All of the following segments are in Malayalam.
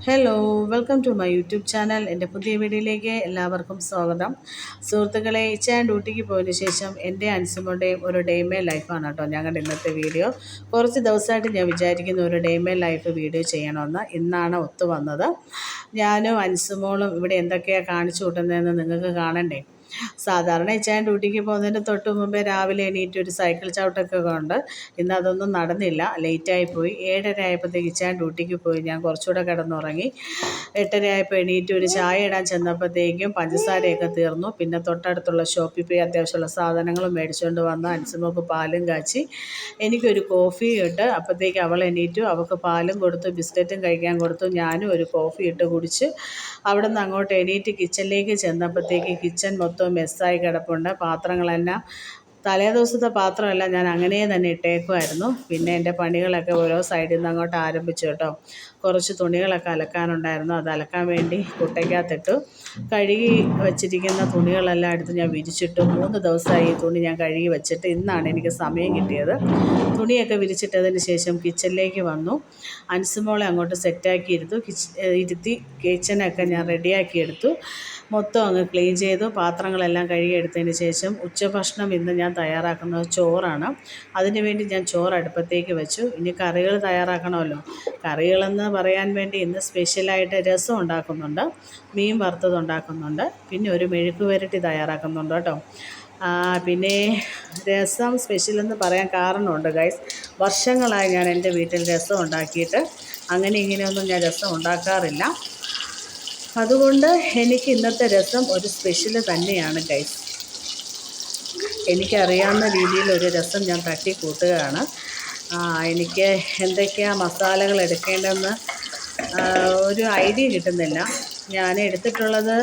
Hello welcome to my YouTube channel. എൻ്റെ പുതിയ വീഡിയോയിലേക്ക് എല്ലാവർക്കും സ്വാഗതം. സുഹൃത്തുക്കളെ, ഇച്ചാൻ ഡ്യൂട്ടിക്ക് പോയതിന് ശേഷം എൻ്റെ അൻസുമോടെയും ഒരു ഡേ മൈ ലൈഫാണ് കേട്ടോ ഞങ്ങളുടെ ഇന്നത്തെ വീഡിയോ. കുറച്ച് ദിവസമായിട്ട് ഞാൻ വിചാരിക്കുന്ന ഒരു ഡേ മൈ ലൈഫ് വീഡിയോ ചെയ്യണമെന്ന്. ഇന്നാണ് ഒത്തു വന്നത്. ഞാനും അൻസുമോളും ഇവിടെ എന്തൊക്കെയാണ് കാണിച്ചു കൂട്ടുന്നതെന്ന് നിങ്ങൾക്ക് കാണണ്ടേ. സാധാരണ ഇച്ചാൻ ഡ്യൂട്ടിക്ക് പോകുന്നതിന് തൊട്ട് മുമ്പേ രാവിലെ എണീറ്റ് ഒരു സൈക്കിൾ ചവിട്ടൊക്കെ ഉണ്ട്. ഇന്ന് അതൊന്നും നടന്നില്ല, ലേറ്റായിപ്പോയി. 7:30 ആയപ്പോഴത്തേക്ക് ഇച്ചാൻ ഡ്യൂട്ടിക്ക് പോയി. ഞാൻ കുറച്ചുകൂടെ കിടന്നുറങ്ങി. 8:30 ആയപ്പോൾ എണീറ്റ് ഒരു ചായ ഇടാൻ ചെന്നപ്പോഴത്തേക്കും പഞ്ചസാരയൊക്കെ തീർന്നു. പിന്നെ തൊട്ടടുത്തുള്ള ഷോപ്പിൽ പോയി അത്യാവശ്യമുള്ള സാധനങ്ങളും മേടിച്ചുകൊണ്ട് വന്ന് അൻസുമോൾക്ക് പാലും കാച്ചി എനിക്കൊരു കോഫി ഇട്ട്. അപ്പോഴത്തേക്ക് അവൾ എണീറ്റു. അവൾക്ക് പാലും കൊടുത്തു, ബിസ്ക്കറ്റും കഴിക്കാൻ കൊടുത്തു. ഞാനും ഒരു കോഫി ഇട്ട് കുടിച്ച് അവിടെ നിന്ന് അങ്ങോട്ട് എണീറ്റ് കിച്ചണിലേക്ക് ചെന്നപ്പോഴത്തേക്ക് കിച്ചൺ മൊത്തം മെസ്സായി കിടപ്പുണ്ട്. പാത്രങ്ങളെല്ലാം തലേ ദിവസത്തെ പാത്രമെല്ലാം ഞാൻ അങ്ങനെ തന്നെ ഇട്ടേക്കുമായിരുന്നു. പിന്നെ എൻ്റെ പണികളൊക്കെ ഓരോ സൈഡിൽ നിന്ന് അങ്ങോട്ട് ആരംഭിച്ചു കേട്ടോ. കുറച്ച് തുണികളൊക്കെ അലക്കാനുണ്ടായിരുന്നു, അത് അലക്കാൻ വേണ്ടി കുട്ടയ്ക്കകത്തിട്ടു. കഴുകി വച്ചിരിക്കുന്ന തുണികളെല്ലാം എടുത്ത് ഞാൻ വിരിച്ചിട്ടു. 3 ദിവസമായി ഈ തുണി ഞാൻ കഴുകി വെച്ചിട്ട്. ഇന്നാണ് എനിക്ക് സമയം കിട്ടിയത്. തുണിയൊക്കെ വിരിച്ചിട്ടതിന് ശേഷം കിച്ചണിലേക്ക് വന്നു. അൻസുമോളെ അങ്ങോട്ട് സെറ്റാക്കി ഇരുത്തി കിച്ചനൊക്കെ ഞാൻ റെഡിയാക്കി എടുത്തു. മൊത്തം അങ്ങ് ക്ലീൻ ചെയ്തു. പാത്രങ്ങളെല്ലാം കഴുകിയെടുത്തതിന് ശേഷം ഉച്ചഭക്ഷണം ഇന്ന് ഞാൻ തയ്യാറാക്കുന്നത് ചോറാണ്. അതിന് വേണ്ടി ഞാൻ ചോറ് അടുപ്പത്തേക്ക് വെച്ചു. ഇനി കറികൾ തയ്യാറാക്കണമല്ലോ. കറികളെന്ന് പറയാൻ വേണ്ടി ഇന്ന് സ്പെഷ്യലായിട്ട് രസം ഉണ്ടാക്കുന്നുണ്ട്, മീൻ വറുത്തത് ഉണ്ടാക്കുന്നുണ്ട്, പിന്നെ ഒരു മെഴുക്ക് പുരട്ടി തയ്യാറാക്കുന്നുണ്ട് കേട്ടോ. പിന്നെ രസം സ്പെഷ്യലെന്ന് പറയാൻ കാരണമുണ്ട് ഗൈസ്. വർഷങ്ങളായി ഞാൻ എൻ്റെ വീട്ടിൽ രസം ഉണ്ടാക്കിയിട്ട്. അങ്ങനെ ഇങ്ങനെയൊന്നും ഞാൻ രസം ഉണ്ടാക്കാറില്ല. അതുകൊണ്ട് എനിക്ക് ഇന്നത്തെ രസം ഒരു സ്പെഷ്യൽ തന്നെയാണ് ഗൈസ്. എനിക്കറിയാവുന്ന രീതിയിൽ ഒരു രസം ഞാൻ തട്ടി കൂട്ടുകയാണ്. എനിക്ക് എന്തൊക്കെയാണ് മസാലകൾ എടുക്കേണ്ടതെന്ന് ഒരു ഐഡിയ കിട്ടുന്നില്ല. ഞാൻ എടുത്തിട്ടുള്ളത്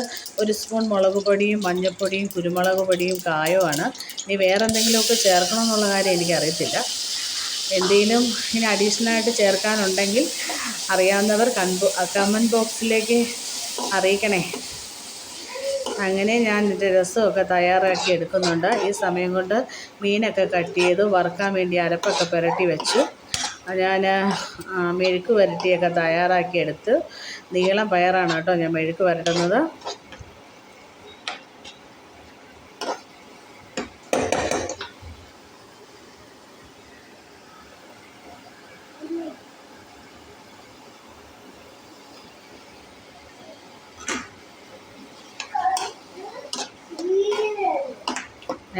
1 സ്പൂൺ മുളക് പൊടിയും മഞ്ഞൾപ്പൊടിയും കുരുമുളക് പൊടിയും കായവുമാണ്. ഇനി വേറെ എന്തെങ്കിലുമൊക്കെ ചേർക്കണമെന്നുള്ള കാര്യം എനിക്കറിയത്തില്ല. എന്തെങ്കിലും ഇനി അഡീഷണലായിട്ട് ചേർക്കാനുണ്ടെങ്കിൽ അറിയാവുന്നവർ കമൻറ്റ് ബോക്സിലേക്ക് അറിയിക്കണേ. അങ്ങനെ ഞാൻ എൻ്റെ രസമൊക്കെ തയ്യാറാക്കി എടുക്കുന്നുണ്ട്. ഈ സമയം കൊണ്ട് മീനൊക്കെ കട്ട് ചെയ്തു വറുക്കാൻ വേണ്ടി അരപ്പൊക്കെ പുരട്ടി വെച്ചു. ഞാൻ മെഴുക്ക് പുരട്ടിയൊക്കെ തയ്യാറാക്കി എടുത്ത്. നീളം പയറാണ് കേട്ടോ ഞാൻ മെഴുക്ക് പുരട്ടുന്നത്.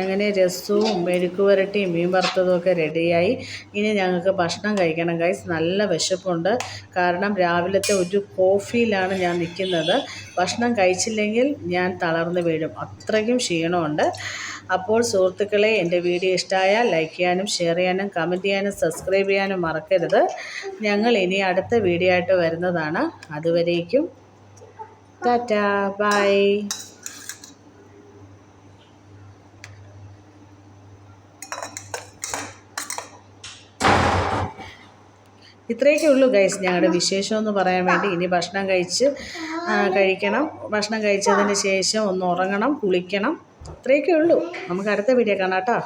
അങ്ങനെ രസവും മെഴുക്ക് പുരട്ടിയും മീൻ വറുത്തതും ഒക്കെ റെഡിയായി. ഇനി ഞങ്ങൾക്ക് ഭക്ഷണം കഴിക്കണം ഗൈസ്. നല്ല വിശപ്പുണ്ട്. കാരണം രാവിലത്തെ ഒരു കോഫിയിലാണ് ഞാൻ നിൽക്കുന്നത്. ഭക്ഷണം കഴിച്ചില്ലെങ്കിൽ ഞാൻ തളർന്നു വീഴും, അത്രയ്ക്കും ക്ഷീണമുണ്ട്. അപ്പോൾ സുഹൃത്തുക്കളെ, എൻ്റെ വീഡിയോ ഇഷ്ടമായാൽ ലൈക്ക് ചെയ്യാനും ഷെയർ ചെയ്യാനും കമൻറ്റ് ചെയ്യാനും സബ്സ്ക്രൈബ് ചെയ്യാനും മറക്കരുത്. ഞങ്ങൾ ഇനി അടുത്ത വീഡിയോ ആയിട്ട് വരുന്നതാണ്. അതുവരേക്കും ടാറ്റാ, ബൈ. ഇത്രയൊക്കെ ഉള്ളൂ ഗൈസ് ഞങ്ങളുടെ വിശേഷമെന്ന് പറയാൻ വേണ്ടി. ഇനി ഭക്ഷണം കഴിക്കണം. ഭക്ഷണം കഴിച്ചതിന് ശേഷം ഒന്ന് ഉറങ്ങണം, കുളിക്കണം. ഇത്രയൊക്കെ ഉള്ളൂ. നമുക്ക് അടുത്ത വീഡിയോ കാണാം കേട്ടോ.